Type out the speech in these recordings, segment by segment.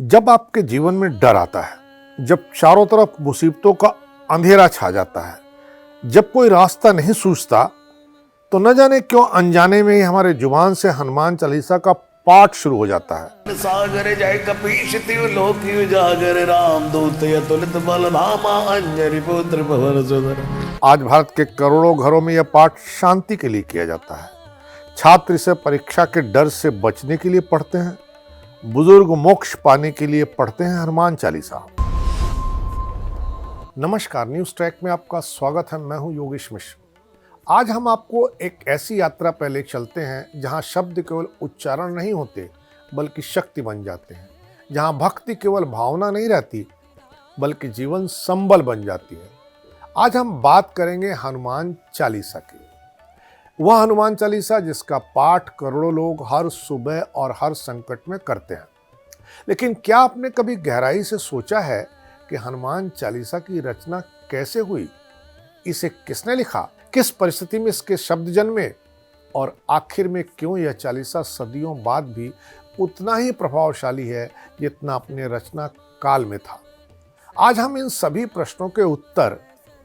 जब आपके जीवन में डर आता है, जब चारों तरफ मुसीबतों का अंधेरा छा जाता है, जब कोई रास्ता नहीं सूझता, तो न जाने क्यों अनजाने में ही हमारे जुबान से हनुमान चालीसा का पाठ शुरू हो जाता है। सागर जय कपीश तिव लोकी उजागर राम दूत अतुलित बल धामा अंजनी पुत्र पवन सुंदर। आज भारत के करोड़ों घरों में यह पाठ शांति के लिए किया जाता है। छात्र इसे परीक्षा के डर से बचने के लिए पढ़ते हैं, बुजुर्ग मोक्ष पाने के लिए पढ़ते हैं हनुमान चालीसा। नमस्कार, न्यूज ट्रैक में आपका स्वागत है। मैं हूं योगेश मिश्र। आज हम आपको एक ऐसी यात्रा पर ले चलते हैं जहां शब्द केवल उच्चारण नहीं होते बल्कि शक्ति बन जाते हैं, जहां भक्ति केवल भावना नहीं रहती बल्कि जीवन संबल बन जाती है। आज हम बात करेंगे हनुमान चालीसा की, वह हनुमान चालीसा जिसका पाठ करोड़ों लोग हर सुबह और हर संकट में करते हैं। लेकिन क्या आपने कभी गहराई से सोचा है कि हनुमान चालीसा की रचना कैसे हुई, इसे किसने लिखा, किस परिस्थिति में इसके शब्द जन्मे और आखिर में क्यों यह चालीसा सदियों बाद भी उतना ही प्रभावशाली है जितना अपने रचना काल में था। आज हम इन सभी प्रश्नों के उत्तर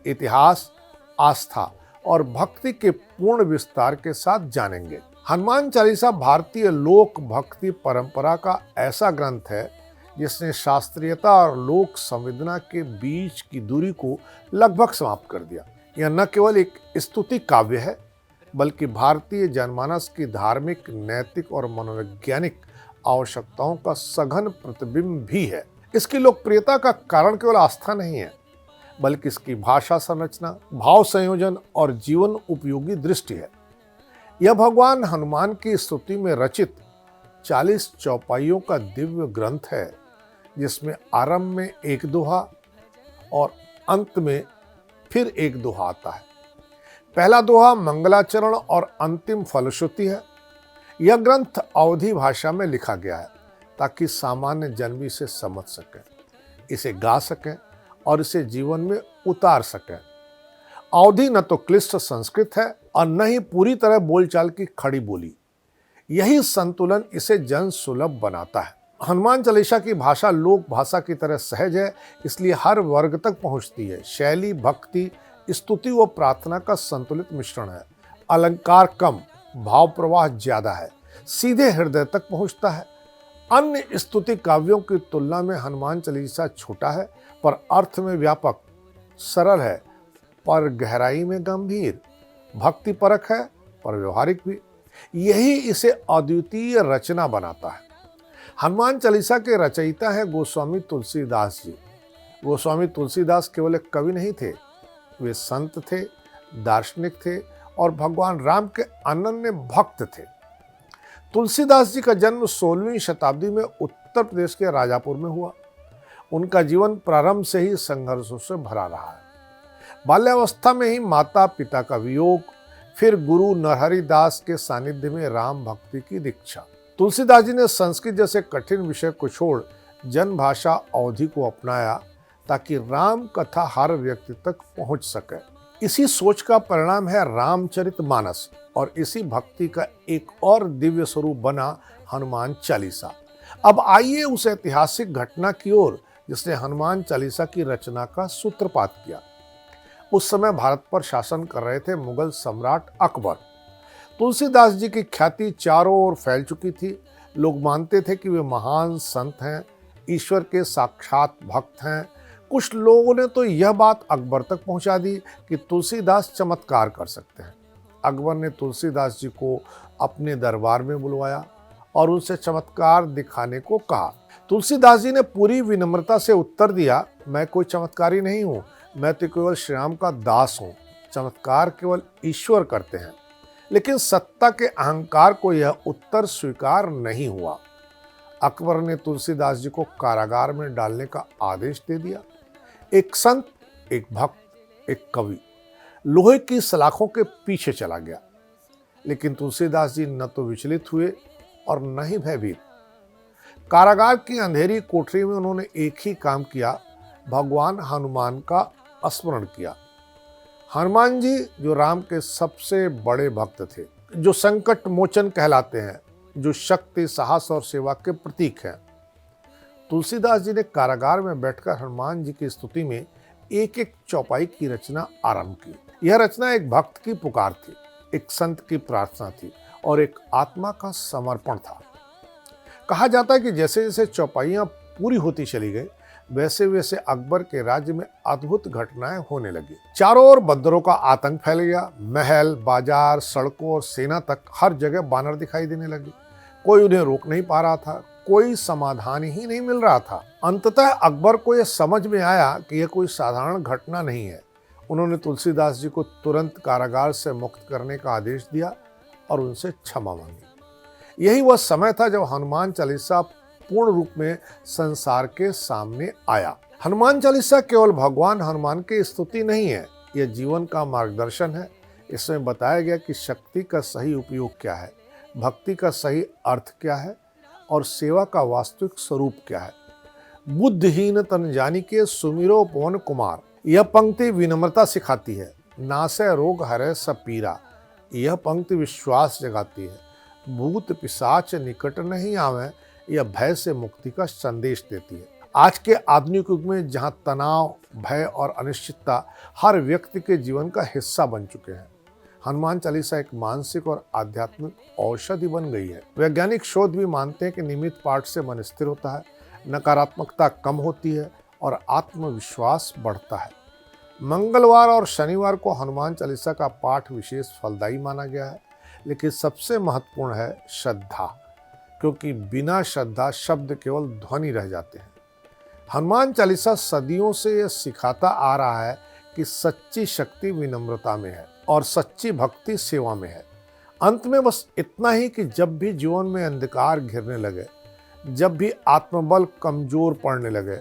इतिहास, आस्था और भक्ति के पूर्ण विस्तार के साथ जानेंगे। हनुमान चालीसा भारतीय लोक भक्ति परंपरा का ऐसा ग्रंथ है जिसने शास्त्रीयता और लोक संवेदना के बीच की दूरी को लगभग समाप्त कर दिया। यह न केवल एक स्तुति काव्य है बल्कि भारतीय जनमानस की धार्मिक, नैतिक और मनोवैज्ञानिक आवश्यकताओं का सघन प्रतिबिंब भी है। इसकी लोकप्रियता का कारण केवल आस्था नहीं है बल्कि इसकी भाषा संरचना, भाव संयोजन और जीवन उपयोगी दृष्टि है। यह भगवान हनुमान की स्तुति में रचित 40 चौपाइयों का दिव्य ग्रंथ है जिसमें आरंभ में एक दोहा और अंत में फिर एक दोहा आता है। पहला दोहा मंगलाचरण और अंतिम फलश्रुति है। यह ग्रंथ अवधी भाषा में लिखा गया है ताकि सामान्य जन भी इसे समझ सके, इसे गा सके और इसे जीवन में उतार सके। अवधी न तो क्लिष्ट संस्कृत है और न ही पूरी तरह बोलचाल की खड़ी बोली। यही संतुलन इसे जन सुलभ बनाता है। हनुमान चालीसा की भाषा लोक भाषा की तरह सहज है, इसलिए हर वर्ग तक पहुंचती है। शैली, भक्ति, स्तुति व प्रार्थना का संतुलित मिश्रण है। अलंकार कम, भाव प्रवाह ज्यादा है, सीधे हृदय तक पहुंचता है। अन्य स्तुति काव्यों की तुलना में हनुमान चालीसा छोटा है पर अर्थ में व्यापक, सरल है पर गहराई में गंभीर, भक्ति परक है पर व्यवहारिक भी। यही इसे अद्वितीय रचना बनाता है। हनुमान चालीसा के रचयिता है गोस्वामी तुलसीदास जी। गोस्वामी तुलसीदास केवल एक कवि नहीं थे, वे संत थे, दार्शनिक थे और भगवान राम के अनन्य भक्त थे। तुलसीदास जी का जन्म 16वीं शताब्दी में उत्तर प्रदेश के राजापुर में हुआ। उनका जीवन प्रारंभ से ही संघर्षों से भरा रहा है। बाल्यावस्था में ही माता पिता का वियोग, फिर गुरु नरहरि दास के सानिध्य में राम भक्ति की दीक्षा। तुलसीदास जी ने संस्कृत जैसे कठिन विषय को छोड़ जन भाषा अवधी को अपनाया ताकि राम कथा हर व्यक्ति तक पहुंच सके। इसी सोच का परिणाम है रामचरितमानस और इसी भक्ति का एक और दिव्य स्वरूप बना हनुमान चालीसा। अब आइए उस ऐतिहासिक घटना की ओर जिसने हनुमान चालीसा की रचना का सूत्रपात किया। उस समय भारत पर शासन कर रहे थे मुगल सम्राट अकबर। तुलसीदास जी की ख्याति चारों ओर फैल चुकी थी। लोग मानते थे कि वे महान संत हैं, ईश्वर के साक्षात भक्त हैं। कुछ लोगों ने तो यह बात अकबर तक पहुंचा दी कि तुलसीदास चमत्कार कर सकते हैं। अकबर ने तुलसीदास जी को अपने दरबार में बुलवाया और उनसे चमत्कार दिखाने को कहा। तुलसीदास जी ने पूरी विनम्रता से उत्तर दिया, मैं कोई चमत्कारी नहीं हूँ, मैं तो केवल श्री राम का दास हूँ। चमत्कार केवल ईश्वर करते हैं। लेकिन सत्ता के अहंकार को यह उत्तर स्वीकार नहीं हुआ। अकबर ने तुलसीदास जी को कारागार में डालने का आदेश दे दिया। एक संत, एक भक्त, एक कवि लोहे की सलाखों के पीछे चला गया। लेकिन तुलसीदास जी न तो विचलित हुए और न ही भयभीत। कारागार की अंधेरी कोठरी में उन्होंने एक ही काम किया, भगवान हनुमान का स्मरण किया। हनुमान जी जो राम के सबसे बड़े भक्त थे, जो संकट मोचन कहलाते हैं, जो शक्ति, साहस और सेवा के प्रतीक हैं, तुलसीदास जी ने कारागार में बैठकर हनुमान जी की स्तुति में एक एक चौपाई की रचना आरंभ की। यह रचना एक भक्त की पुकार थी, एक संत की प्रार्थना थी और एक आत्मा का समर्पण था। कहा जाता है कि जैसे जैसे चौपाइयां पूरी होती चली गई, वैसे वैसे अकबर के राज्य में अद्भुत घटनाएं होने लगी। चारों ओर बंदरों का आतंक फैल गया। महल, बाजार, सड़कों और सेना तक हर जगह बानर दिखाई देने लगे। कोई उन्हें रोक नहीं पा रहा था, कोई समाधान ही नहीं मिल रहा था। अंततः अकबर को यह समझ में आया कि यह कोई साधारण घटना नहीं है। उन्होंने तुलसीदास जी को तुरंत कारागार से मुक्त करने का आदेश दिया और उनसे क्षमा मांगी। यही वह समय था जब हनुमान चालीसा पूर्ण रूप में संसार के सामने आया। हनुमान चालीसा केवल भगवान हनुमान की स्तुति नहीं है, यह जीवन का मार्गदर्शन है। इसमें बताया गया कि शक्ति का सही उपयोग क्या है, भक्ति का सही अर्थ क्या है और सेवा का वास्तविक स्वरूप क्या है। बुद्धिहीन तन जानिके सुमिरो पवन कुमार, यह पंक्ति विनम्रता सिखाती है। नासै रोग हरै सब पीरा, यह पंक्ति विश्वास जगाती है। भूत पिशाच निकट नहीं आवे, यह भय से मुक्ति का संदेश देती है। आज के आधुनिक युग में जहां तनाव, भय और अनिश्चितता हर व्यक्ति के जीवन का हिस्सा बन चुके हैं, हनुमान चालीसा एक मानसिक और आध्यात्मिक औषधि बन गई है। वैज्ञानिक शोध भी मानते हैं कि नियमित पाठ से मन स्थिर होता है, नकारात्मकता कम होती है और आत्मविश्वास बढ़ता है। मंगलवार और शनिवार को हनुमान चालीसा का पाठ विशेष फलदायी माना गया है, लेकिन सबसे महत्वपूर्ण है श्रद्धा, क्योंकि बिना श्रद्धा शब्द केवल ध्वनि रह जाते हैं। हनुमान चालीसा सदियों से यह सिखाता आ रहा है कि सच्ची शक्ति विनम्रता में है और सच्ची भक्ति सेवा में है। अंत में बस इतना ही कि जब भी जीवन में अंधकार घिरने लगे, जब भी आत्मबल कमजोर पड़ने लगे,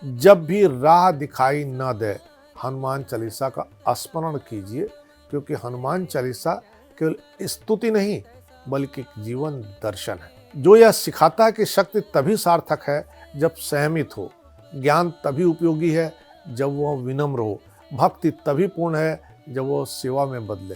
जब भी राह दिखाई न दे, हनुमान चालीसा का स्मरण कीजिए, क्योंकि हनुमान चालीसा केवल स्तुति नहीं बल्कि एक जीवन दर्शन है, जो यह सिखाता है कि शक्ति तभी सार्थक है जब संयमित हो, ज्ञान तभी उपयोगी है जब वह विनम्र हो, भक्ति तभी पूर्ण है जब वह सेवा में बदले।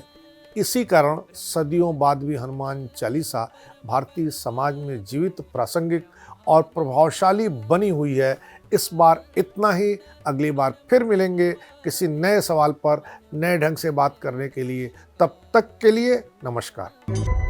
इसी कारण सदियों बाद भी हनुमान चालीसा भारतीय समाज में जीवित, प्रासंगिक और प्रभावशाली बनी हुई है। इस बार इतना ही। अगली बार फिर मिलेंगे किसी नए सवाल पर नए ढंग से बात करने के लिए। तब तक के लिए नमस्कार।